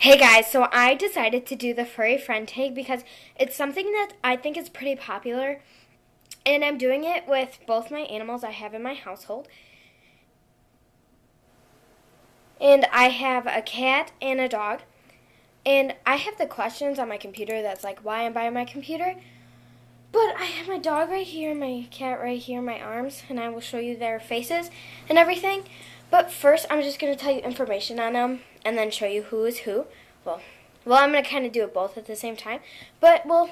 Hey guys, so I decided to do the Furry Friend Tag because it's something that I think is pretty popular, and I'm doing it with both my animals I have in my household. And I have a cat and a dog. And I have the questions on my computer that's like why I'm by my computer. But I have my dog right here, my cat right here in my arms, and I will show you their faces and everything. But first, I'm just going to tell you information on them and then show you who is who. Well, I'm going to kind of do it both at the same time. But we'll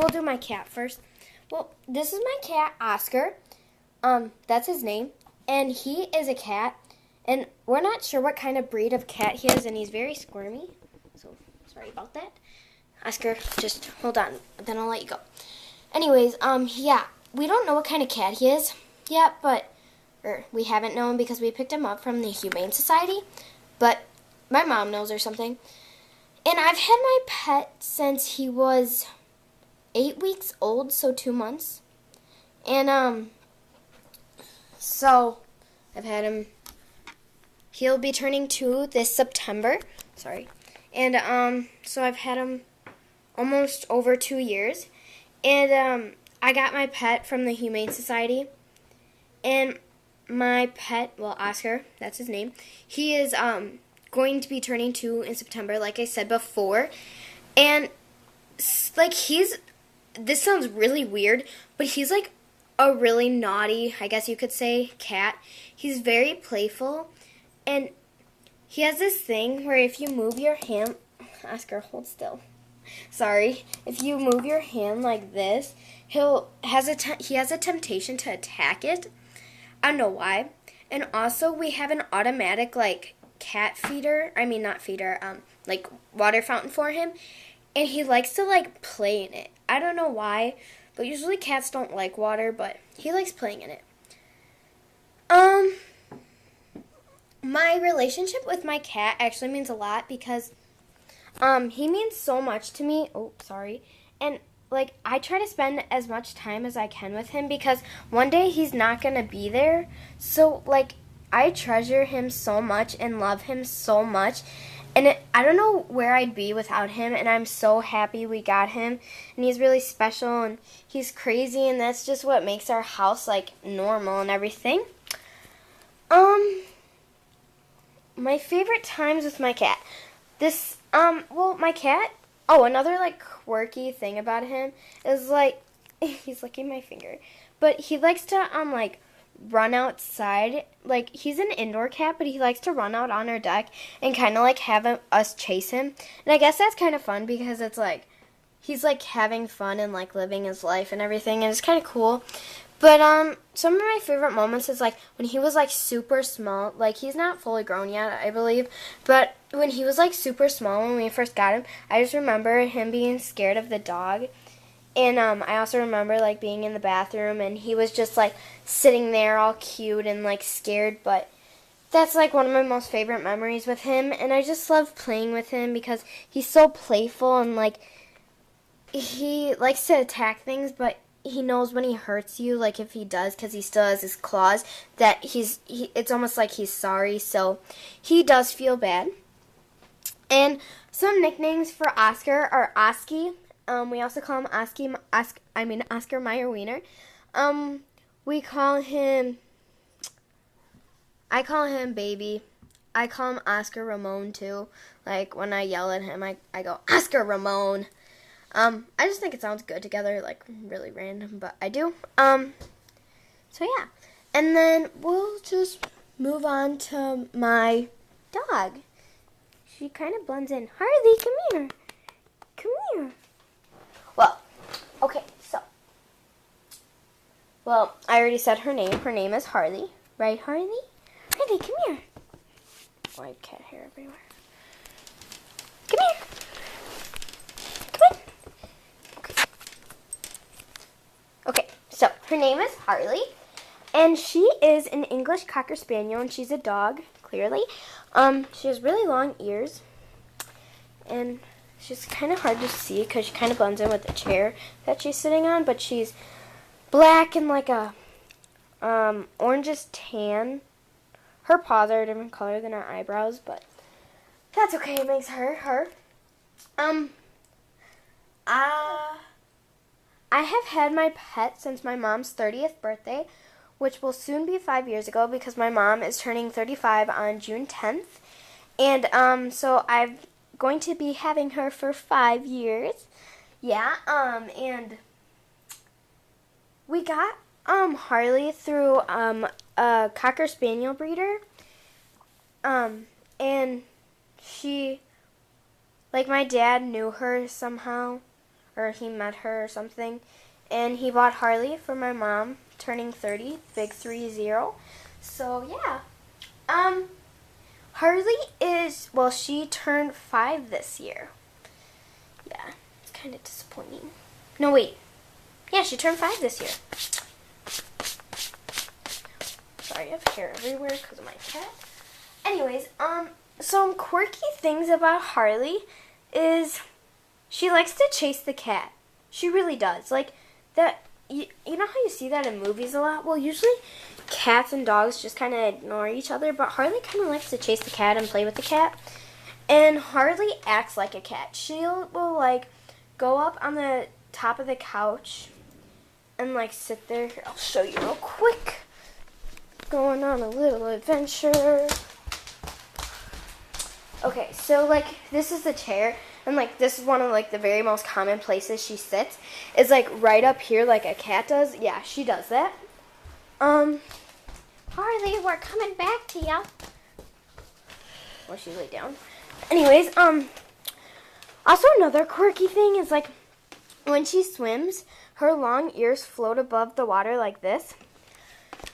do my cat first. Well, this is my cat, Oscar. That's his name. And he is a cat. And we're not sure what kind of breed of cat he is, and he's very squirmy. So, sorry about that. Oscar, just hold on, then I'll let you go. Anyways, yeah, we don't know what kind of cat he is yet, we haven't known because we picked him up from the Humane Society, but my mom knows or something. And I've had my pet since he was 8 weeks old, so 2 months. And, so I've had him, he'll be turning 2 this September, sorry. And, so I've had him almost over 2 years. And I got my pet from the Humane Society. And my pet, well, Oscar, that's his name, he is going to be turning 2 in September, like I said before. And, like, this sounds really weird, but he's, like, a really naughty, I guess you could say, cat. He's very playful. And he has this thing where if you move your hand, Oscar, hold still. Sorry, if you move your hand like this, he has a temptation to attack it. I don't know why. And also, we have an automatic like cat feeder. I mean, not feeder. Like water fountain for him, and he likes to like play in it. I don't know why, but usually cats don't like water, but he likes playing in it. My relationship with my cat actually means a lot because he means so much to me. Oh, sorry. And, like, I try to spend as much time as I can with him because one day he's not going to be there. So, like, I treasure him so much and love him so much. And I don't know where I'd be without him, and I'm so happy we got him. And he's really special, and he's crazy, and that's just what makes our house, like, normal and everything. My favorite times with my cat. My cat, another, like, quirky thing about him is, like, he's licking my finger, but he likes to, like, run outside. Like, he's an indoor cat, but he likes to run out on our deck and kind of, like, have us chase him, and I guess that's kind of fun because it's, like, he's, like, having fun and, like, living his life and everything, and it's kind of cool. But, some of my favorite moments is, like, when he was, like, super small. Like, he's not fully grown yet, I believe. But when he was, like, super small when we first got him, I just remember him being scared of the dog. And, I also remember, like, being in the bathroom, and he was just, like, sitting there all cute and, like, scared. But that's, like, one of my most favorite memories with him. And I just love playing with him because he's so playful and, like, he likes to attack things, but he knows when he hurts you, like if he does, because he still has his claws, that it's almost like he's sorry, so he does feel bad. And some nicknames for Oscar are Oski. We also call him Oscar Meyer Wiener. I call him Baby. I call him Oscar Ramon too. Like when I yell at him, I go, Oscar Ramon. I just think it sounds good together, like, really random, but I do. So yeah. And then we'll just move on to my dog. She kind of blends in. Harley, come here. Come here. Well, okay, so. Well, I already said her name. Her name is Harley. Right, Harley? Harley, come here. Oh, I have cat hair everywhere. Come here. So, her name is Harley, and she is an English Cocker Spaniel, and she's a dog, clearly. She has really long ears, and she's kind of hard to see because she kind of blends in with the chair that she's sitting on, but she's black and like a orangish tan. Her paws are a different color than her eyebrows, but That's okay. It makes her. I have had my pet since my mom's 30th birthday, which will soon be 5 years ago because my mom is turning 35 on June 10th. And so I'm going to be having her for 5 years. Yeah, and we got Harley through a Cocker Spaniel breeder. And she, like, my dad knew her somehow, or he met her or something, and he bought Harley for my mom turning 30, big 30. So yeah, Harley is, well, she turned 5 this year. Yeah, it's kind of disappointing. No, wait. Yeah, she turned 5 this year. Sorry, I have hair everywhere because of my cat. Anyways, some quirky things about Harley is she likes to chase the cat. She really does. Like, that, you know how you see that in movies a lot? Well, usually cats and dogs just kind of ignore each other, but Harley kind of likes to chase the cat and play with the cat. And Harley acts like a cat. She will, like, go up on the top of the couch and, like, sit there. Here, I'll show you real quick. Going on a little adventure. Okay, so, like, this is the chair, and, like, this is one of, like, the very most common places she sits, is, like, right up here like a cat does. Yeah, she does that. Harley, we're coming back to you. Well, she laid down. Anyways, also another quirky thing is, like, when she swims, her long ears float above the water like this.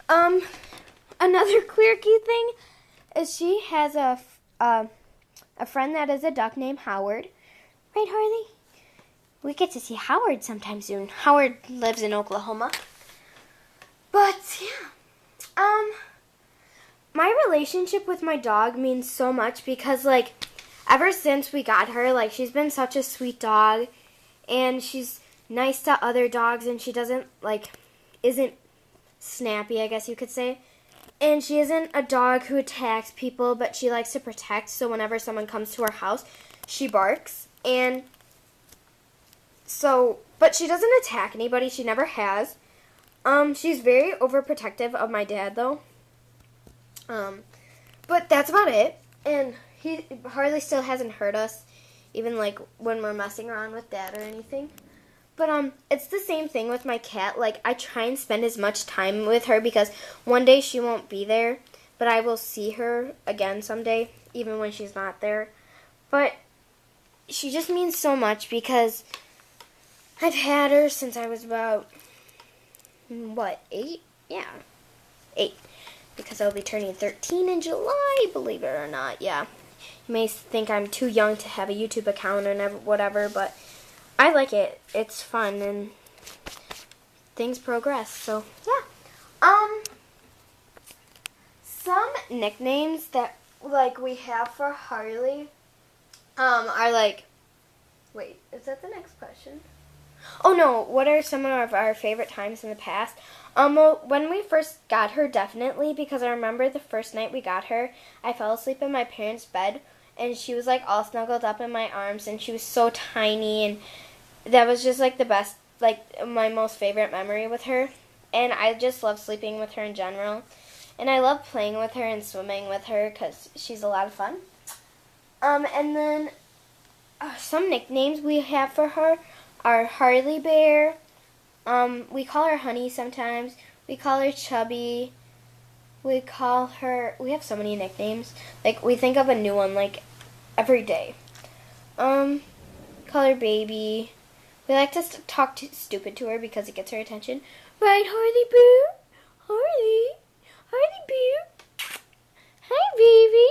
Another quirky thing is she has a friend that is a duck named Howard. Right, Harley? We get to see Howard sometime soon. Howard lives in Oklahoma. But, yeah. My relationship with my dog means so much because, like, ever since we got her, like, she's been such a sweet dog. And she's nice to other dogs, and she doesn't, like, isn't snappy, I guess you could say. And she isn't a dog who attacks people, but she likes to protect. So whenever someone comes to her house, she barks. And so, but she doesn't attack anybody. She never has. She's very overprotective of my dad, though. But that's about it. And Harley still hasn't hurt us, even, like, when we're messing around with Dad or anything. But, it's the same thing with my cat. Like, I try and spend as much time with her because one day she won't be there, but I will see her again someday, even when she's not there. But she just means so much because I've had her since I was about, 8? Yeah, 8. Because I'll be turning 13 in July, believe it or not. Yeah, you may think I'm too young to have a YouTube account or whatever, but I like it. It's fun and things progress. So yeah. Some nicknames that, like, we have for Harley are like. Wait, is that the next question? Oh no, what are some of our favorite times in the past? Well, when we first got her, definitely, because I remember the first night we got her, I fell asleep in my parents' bed, and she was, like, all snuggled up in my arms, and she was so tiny, and that was just, like, the best, like, my most favorite memory with her. And I just love sleeping with her in general. And I love playing with her and swimming with her because she's a lot of fun. And then some nicknames we have for her are Harley Bear. We call her Honey sometimes. We call her Chubby. We have so many nicknames. Like, we think of a new one, like, every day. Call her Baby. We like to talk stupid to her because it gets her attention. Right, Harley Boo? Harley Boo? Hi, baby.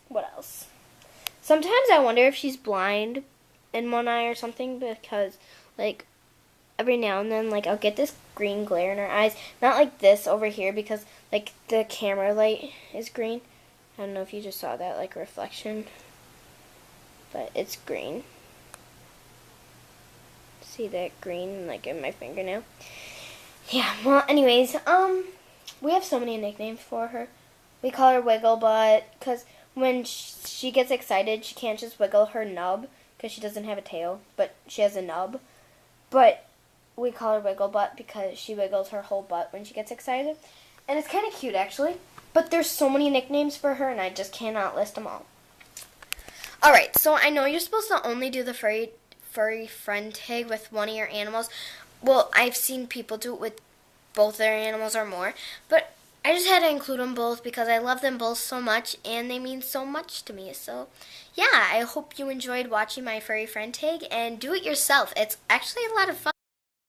What else? Sometimes I wonder if she's blind in one eye or something because, like, every now and then, like, I'll get this green glare in her eyes. Not like this over here because, like, the camera light is green. I don't know if you just saw that, like, reflection. But it's green. See that green, like, in my fingernail? Yeah, well, anyways, we have so many nicknames for her. We call her Wiggle Butt because when she gets excited, she can't just wiggle her nub because she doesn't have a tail, but she has a nub. But we call her Wiggle Butt because she wiggles her whole butt when she gets excited. And it's kind of cute, actually. But there's so many nicknames for her, and I just cannot list them all. Alright, so I know you're supposed to only do the furry friend tag with one of your animals. Well, I've seen people do it with both their animals or more. But I just had to include them both because I love them both so much, and they mean so much to me. So, yeah, I hope you enjoyed watching my furry friend tag, and do it yourself. It's actually a lot of fun.